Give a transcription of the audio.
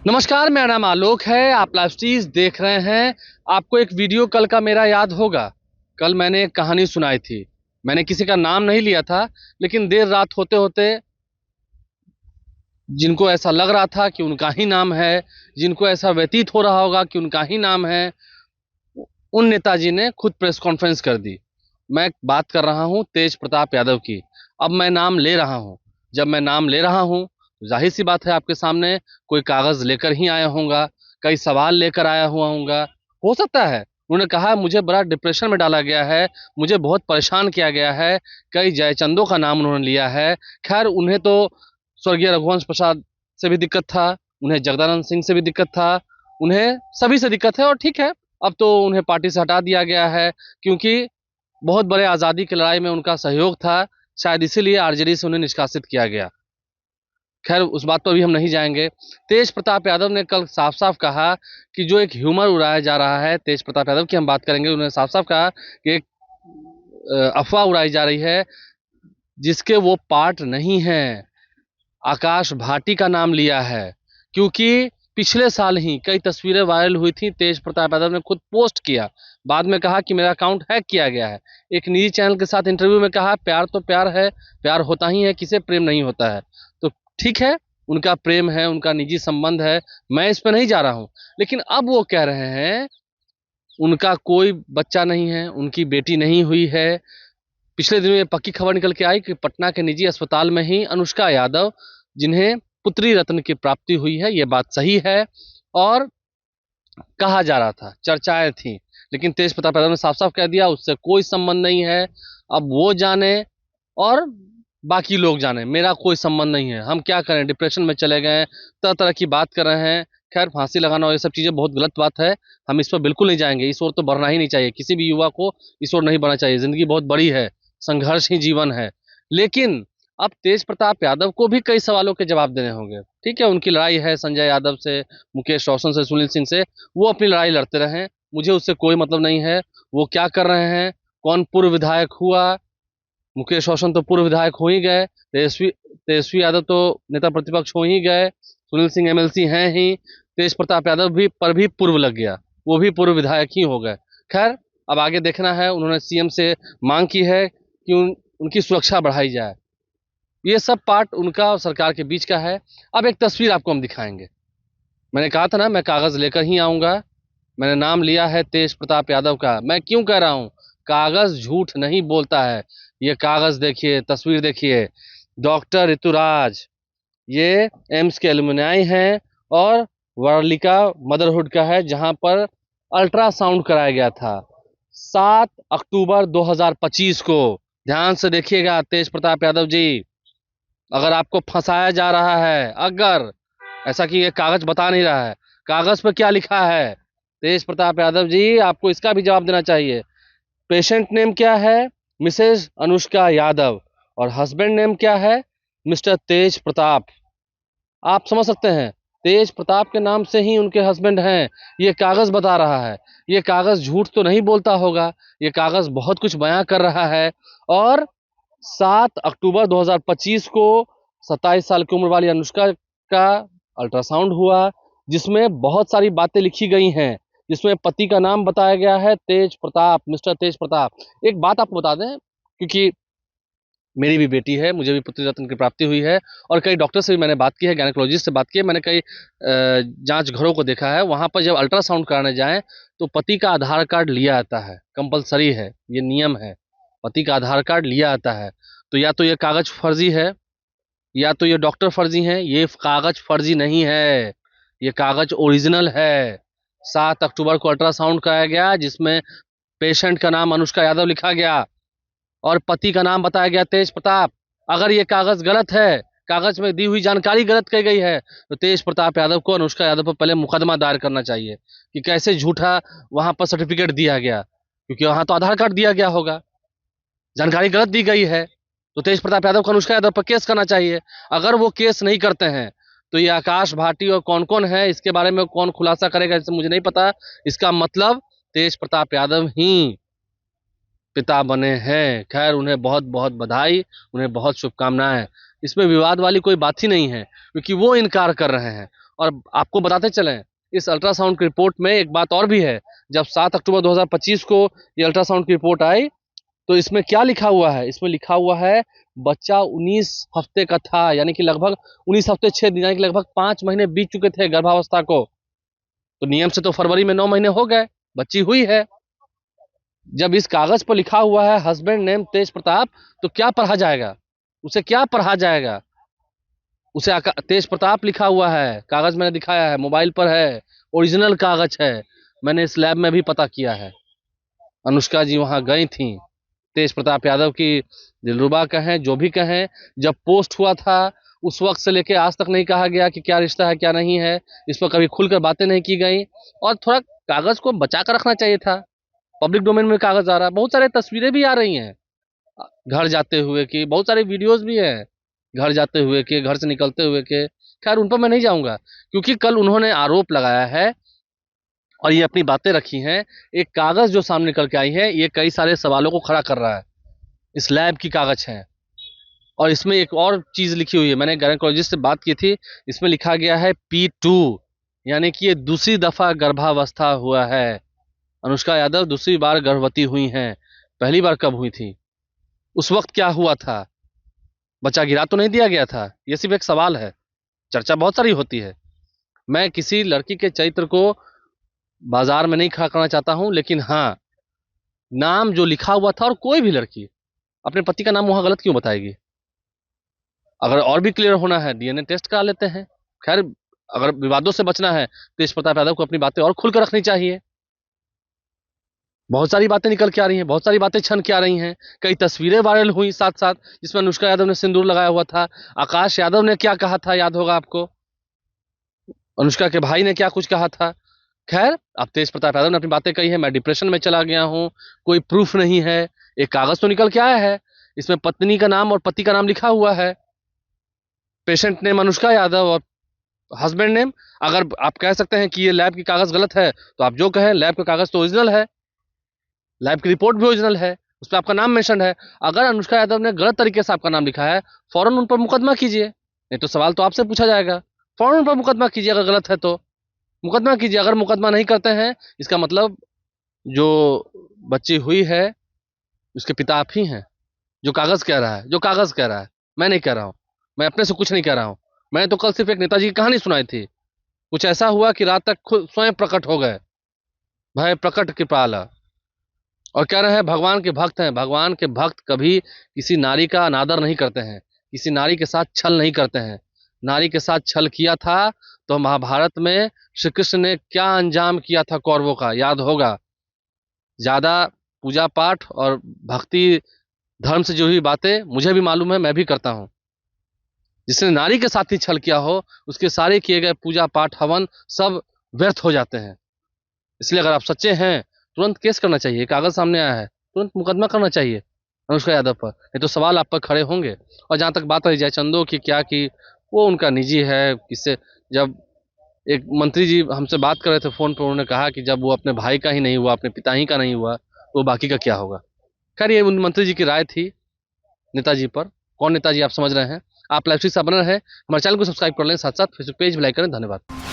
नमस्कार, मेरा नाम आलोक है। आप लाइव स्ट्रीज देख रहे हैं। आपको एक वीडियो कल का मेरा याद होगा। कल मैंने एक कहानी सुनाई थी। मैंने किसी का नाम नहीं लिया था, लेकिन देर रात होते होते जिनको ऐसा लग रहा था कि उनका ही नाम है, जिनको ऐसा व्यतीत हो रहा होगा कि उनका ही नाम है, उन नेताजी ने खुद प्रेस कॉन्फ्रेंस कर दी। मैं बात कर रहा हूं तेज प्रताप यादव की। अब मैं नाम ले रहा हूं। जब मैं नाम ले रहा हूं, जाहिर सी बात है आपके सामने कोई कागज लेकर ही आया होऊंगा, कई सवाल लेकर आया हुआ होऊंगा। हो सकता है उन्होंने कहा मुझे बड़ा डिप्रेशन में डाला गया है, मुझे बहुत परेशान किया गया है। कई जयचंदों का नाम उन्होंने लिया है। खैर, उन्हें तो स्वर्गीय रघुवंश प्रसाद से भी दिक्कत था, उन्हें जगदानंद सिंह से भी दिक्कत था, उन्हें सभी से दिक्कत है। और ठीक है, अब तो उन्हें पार्टी से हटा दिया गया है, क्योंकि बहुत बड़े आज़ादी की लड़ाई में उनका सहयोग था। शायद इसीलिए आरजेडी से उन्हें निष्कासित किया गया। खैर, उस बात पर भी हम नहीं जाएंगे। तेज प्रताप यादव ने कल साफ साफ कहा कि जो एक ह्यूमर उड़ाया जा रहा है, तेज प्रताप यादव की हम बात करेंगे। उन्होंने साफ साफ कहा कि एक अफवाह उड़ाई जा रही है जिसके वो पार्ट नहीं है। आकाश भाटी का नाम लिया है, क्योंकि पिछले साल ही कई तस्वीरें वायरल हुई थी। तेज प्रताप यादव ने खुद पोस्ट किया, बाद में कहा कि मेरा अकाउंट हैक किया गया है। एक निजी चैनल के साथ इंटरव्यू में कहा प्यार तो प्यार है, प्यार होता ही है, किसे प्रेम नहीं होता है। तो ठीक है, उनका प्रेम है, उनका निजी संबंध है, मैं इस पर नहीं जा रहा हूं। लेकिन अब वो कह रहे हैं उनका कोई बच्चा नहीं है, उनकी बेटी नहीं हुई है। पिछले दिनों ये पक्की खबर निकल के आई कि पटना के निजी अस्पताल में ही अनुष्का यादव, जिन्हें पुत्री रत्न की प्राप्ति हुई है, ये बात सही है। और कहा जा रहा था, चर्चाएं थी, लेकिन तेज प्रताप यादव ने साफ साफ कह दिया उससे कोई संबंध नहीं है। अब वो जाने और बाकी लोग जाने, मेरा कोई संबंध नहीं है। हम क्या करें, डिप्रेशन में चले गए, तरह तरह की बात कर रहे हैं। खैर, फांसी लगाना और ये सब चीजें बहुत गलत बात है। हम इस पर बिल्कुल नहीं जाएंगे। इस ओर तो बढ़ना ही नहीं चाहिए, किसी भी युवा को इस ओर नहीं बढ़ना चाहिए। जिंदगी बहुत बड़ी है, संघर्ष ही जीवन है। लेकिन अब तेज प्रताप यादव को भी कई सवालों के जवाब देने होंगे। ठीक है, उनकी लड़ाई है संजय यादव से, मुकेश रोशन से, सुनील सिंह से। वो अपनी लड़ाई लड़ते रहे, मुझे उससे कोई मतलब नहीं है। वो क्या कर रहे हैं, कौन पूर्व विधायक हुआ, मुकेश रोशन तो पूर्व विधायक हो ही गए, तेजस्वी तेजस्वी यादव तो नेता प्रतिपक्ष हो ही गए, सुनील सिंह एमएलसी हैं ही, तेज प्रताप यादव भी पर भी पूर्व लग गया, वो भी पूर्व विधायक ही हो गए। खैर, अब आगे देखना है। उन्होंने सीएम से मांग की है कि उनकी सुरक्षा बढ़ाई जाए। ये सब पार्ट उनका और सरकार के बीच का है। अब एक तस्वीर आपको हम दिखाएंगे। मैंने कहा था ना, मैं कागज लेकर ही आऊंगा। मैंने नाम लिया है तेज प्रताप यादव का। मैं क्यों कह रहा हूं, कागज झूठ नहीं बोलता है। ये कागज देखिए, तस्वीर देखिए, डॉक्टर ऋतुराज, ये एम्स के एलुमनाई हैं और वर्लिका मदरहुड का है, जहां पर अल्ट्रासाउंड कराया गया था 7 अक्टूबर 2025 को। ध्यान से देखिएगा तेज प्रताप यादव जी, अगर आपको फंसाया जा रहा है, अगर ऐसा कि ये कागज बता नहीं रहा है, कागज पर क्या लिखा है, तेज प्रताप यादव जी आपको इसका भी जवाब देना चाहिए। पेशेंट नेम क्या है, मिसेज अनुष्का यादव, और हस्बैंड नेम क्या है, मिस्टर तेज प्रताप। आप समझ सकते हैं, तेज प्रताप के नाम से ही उनके हस्बैंड हैं। ये कागज बता रहा है। ये कागज झूठ तो नहीं बोलता होगा, ये कागज बहुत कुछ बयां कर रहा है। और 7 अक्टूबर 2025 को 27 साल की उम्र वाली अनुष्का का अल्ट्रासाउंड हुआ, जिसमें बहुत सारी बातें लिखी गई हैं, जिसमें पति का नाम बताया गया है तेज प्रताप, मिस्टर तेज प्रताप। एक बात आपको बता दें, क्योंकि मेरी भी बेटी है, मुझे भी पुत्री रत्न की प्राप्ति हुई है, और कई डॉक्टर से भी मैंने बात की है, गायनेकोलॉजिस्ट से बात की है, मैंने कई जांच घरों को देखा है। वहां पर जब अल्ट्रासाउंड कराने जाएं तो पति का आधार कार्ड लिया आता है, कंपलसरी है, ये नियम है, पति का आधार कार्ड लिया आता है। तो या तो ये कागज फर्जी है, या तो ये डॉक्टर फर्जी हैं। ये कागज फर्जी नहीं है, ये कागज ओरिजिनल है। 7 अक्टूबर को अल्ट्रासाउंड कराया गया, जिसमें पेशेंट का नाम अनुष्का यादव लिखा गया और पति का नाम बताया गया तेज प्रताप। अगर ये कागज गलत है, कागज में दी हुई जानकारी गलत कही गई है, तो तेज प्रताप यादव को अनुष्का यादव पर पहले मुकदमा दायर करना चाहिए कि कैसे झूठा वहां पर सर्टिफिकेट दिया गया, क्योंकि वहां तो आधार कार्ड दिया गया होगा, जानकारी गलत दी गई है। तो तेज प्रताप यादव को अनुष्का यादव पर केस करना चाहिए। अगर वो केस नहीं करते हैं, तो ये आकाश भाटी और कौन कौन है, इसके बारे में कौन खुलासा करेगा, इससे मुझे नहीं पता। इसका मतलब तेज प्रताप यादव ही पिता बने हैं। खैर, उन्हें बहुत बहुत बधाई, उन्हें बहुत शुभकामनाएं। इसमें विवाद वाली कोई बात ही नहीं है, क्योंकि वो इनकार कर रहे हैं। और आपको बताते चलें, इस अल्ट्रासाउंड की रिपोर्ट में एक बात और भी है। जब 7 अक्टूबर 2025 को ये अल्ट्रासाउंड की रिपोर्ट आई तो इसमें क्या लिखा हुआ है? इसमें लिखा हुआ है बच्चा 19 हफ्ते का था, यानी कि लगभग 19 हफ्ते 6 दिन, यानी कि लगभग 5 महीने बीत चुके थे गर्भावस्था को। तो नियम से तो फरवरी में 9 महीने हो गए, बच्ची हुई है। जब इस कागज पर लिखा हुआ है हस्बैंड नेम तेज प्रताप, तो क्या पढ़ा जाएगा? उसे क्या पढ़ा जाएगा? उसे तेज प्रताप लिखा हुआ है, कागज मैंने दिखाया है, मोबाइल पर है, ओरिजिनल कागज है। मैंने इस लैब में भी पता किया है। अनुष्का जी वहां गई थी। तेज प्रताप यादव की दिलरुबा कहें, जो भी कहें, जब पोस्ट हुआ था उस वक्त से लेके आज तक नहीं कहा गया कि क्या रिश्ता है क्या नहीं है। इस पर कभी खुलकर बातें नहीं की गई, और थोड़ा कागज को बचा कर रखना चाहिए था। पब्लिक डोमेन में कागज आ रहा है, बहुत सारे तस्वीरें भी आ रही हैं घर जाते हुए की, बहुत सारे वीडियोस भी हैं घर जाते हुए के, घर से निकलते हुए के। खैर उन पर मैं नहीं जाऊंगा, क्योंकि कल उन्होंने आरोप लगाया है और ये अपनी बातें रखी हैं। एक कागज जो सामने निकल के आई है, ये कई सारे सवालों को खड़ा कर रहा है। इस लैब की कागज है, और इसमें एक और चीज लिखी हुई है, मैंने गायनेकोलॉजिस्ट से बात की थी। इसमें लिखा गया है P2, यानी कि ये दूसरी दफा गर्भावस्था हुआ है। अनुष्का यादव दूसरी बार गर्भवती हुई हैं। पहली बार कब हुई थी? उस वक्त क्या हुआ था? बच्चा गिरा तो नहीं दिया गया था? ये सिर्फ एक सवाल है। चर्चा बहुत सारी होती है। मैं किसी लड़की के चरित्र को बाजार में नहीं खड़ा करना चाहता हूं, लेकिन हाँ, नाम जो लिखा हुआ था, और कोई भी लड़की अपने पति का नाम वहां गलत क्यों बताएगी? अगर और भी क्लियर होना है, डीएनए टेस्ट करा लेते हैं। खैर, अगर विवादों से बचना है, तेज प्रताप यादव को अपनी बातें और खुलकर रखनी चाहिए। बहुत सारी बातें निकल के आ रही हैं, बहुत सारी बातें छन के आ रही हैं। कई तस्वीरें वायरल हुई साथ साथ, जिसमें अनुष्का यादव ने सिंदूर लगाया हुआ था। आकाश यादव ने क्या कहा था, याद होगा आपको? अनुष्का के भाई ने क्या कुछ कहा था। खैर, अब तेज प्रताप यादव ने अपनी बातें कही है। मैं डिप्रेशन में चला गया हूँ, कोई प्रूफ नहीं है। एक कागज तो निकल के आया है, इसमें पत्नी का नाम और पति का नाम लिखा हुआ है। पेशेंट नेम अनुष्का यादव और हस्बैंड नेम। अगर आप कह सकते हैं कि ये लैब की कागज गलत है, तो आप जो कहें, लैब का कागज तो ओरिजिनल है, लैब की रिपोर्ट भी ओरिजिनल है, उस पर आपका नाम मेंशन है। अगर अनुष्का यादव ने गलत तरीके से आपका नाम लिखा है, फौरन उन पर मुकदमा कीजिए। नहीं तो सवाल तो आपसे पूछा जाएगा। फौरन उन पर मुकदमा कीजिए, अगर गलत है तो मुकदमा कीजिए। अगर मुकदमा नहीं करते हैं, इसका मतलब जो बच्ची हुई है उसके पिता आप ही हैं। जो कागज कह रहा है, जो कागज कह रहा है, मैं नहीं कह रहा हूँ। मैं अपने से कुछ नहीं कह रहा हूँ। मैंने तो कल सिर्फ एक नेताजी की कहानी सुनाई थी। कुछ ऐसा हुआ कि रात तक खुद स्वयं प्रकट हो गए, भय प्रकट कृपाला, और कह रहे हैं भगवान के भक्त हैं। भगवान के भक्त कभी किसी नारी का अनादर नहीं करते हैं, किसी नारी के साथ छल नहीं करते हैं। नारी के साथ छल किया था तो महाभारत में श्री कृष्ण ने क्या अंजाम किया था कौरवों का, याद होगा। ज्यादा पूजा पाठ और भक्ति धर्म से जुड़ी हुई बातें मुझे भी मालूम है, मैं भी करता हूँ। जिसने नारी के साथ ही छल किया हो, उसके सारे किए गए पूजा पाठ हवन सब व्यर्थ हो जाते हैं। इसलिए अगर आप सच्चे हैं, तुरंत केस करना चाहिए। कागज सामने आया है, तुरंत मुकदमा करना चाहिए अनुष्का यादव पर, नहीं तो सवाल आप पर खड़े होंगे। और जहां तक बात रही जाए चंदो की क्या की, वो उनका निजी है। किससे, जब एक मंत्री जी हमसे बात कर रहे थे फोन पर, उन्होंने कहा कि जब वो अपने भाई का ही नहीं हुआ, अपने पिता ही का नहीं हुआ, तो बाकी का क्या होगा। खैर, ये उन मंत्री जी की राय थी नेताजी पर। कौन नेताजी आप समझ रहे हैं। आप लाइव से बने रहे, हमारे चैनल को सब्सक्राइब कर लें, साथ साथ फेसबुक पेज भी लाइक करें। धन्यवाद।